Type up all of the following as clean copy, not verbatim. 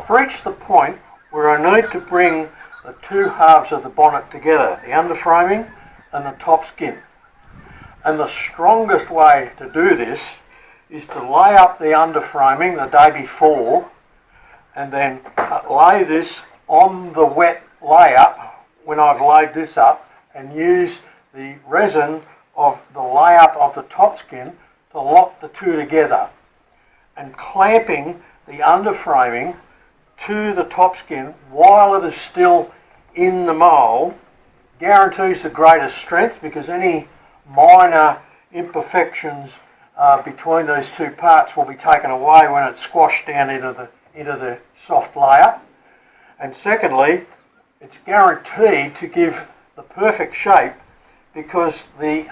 I've reached the point where I need to bring the two halves of the bonnet together, the underframing and the top skin. And the strongest way to do this is to lay up the underframing the day before and then lay this on the wet layup when I've laid this up, and use the resin of the layup of the top skin to lock the two together, and clamping the underframing to the top skin while it is still in the mould guarantees the greatest strength, because any minor imperfections between these two parts will be taken away when it's squashed down into the soft layer. And secondly, it's guaranteed to give the perfect shape because the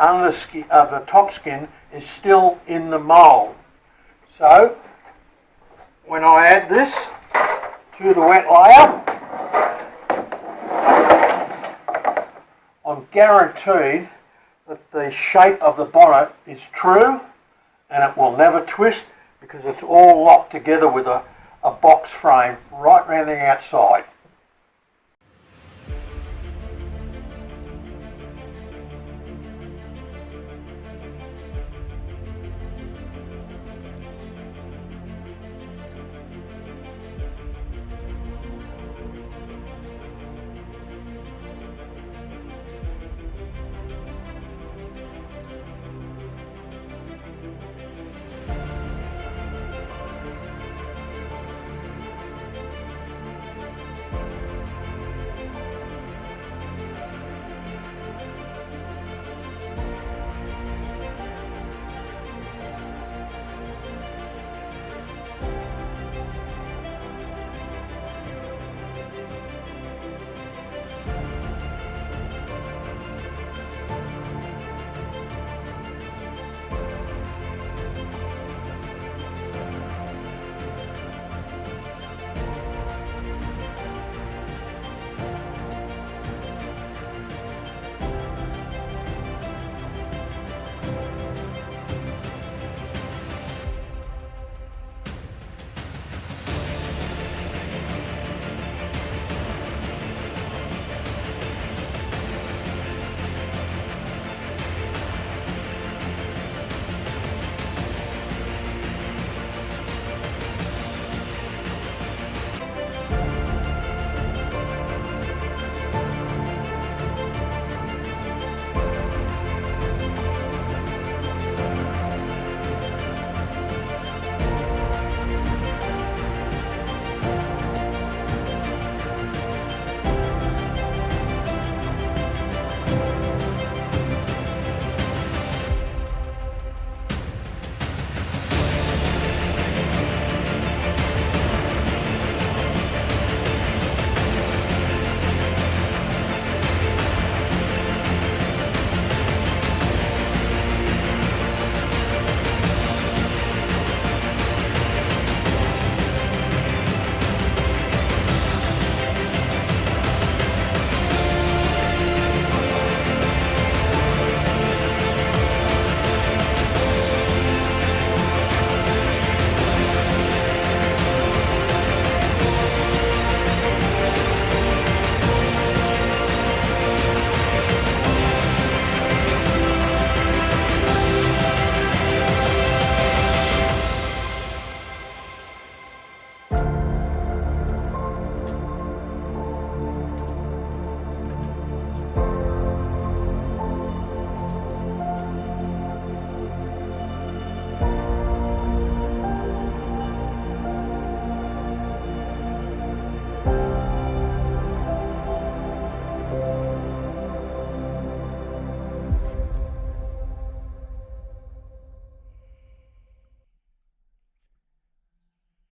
top skin is still in the mould. So when I add this to the wet layer, I'm guaranteed that the shape of the bonnet is true and it will never twist, because it's all locked together with a box frame right around the outside.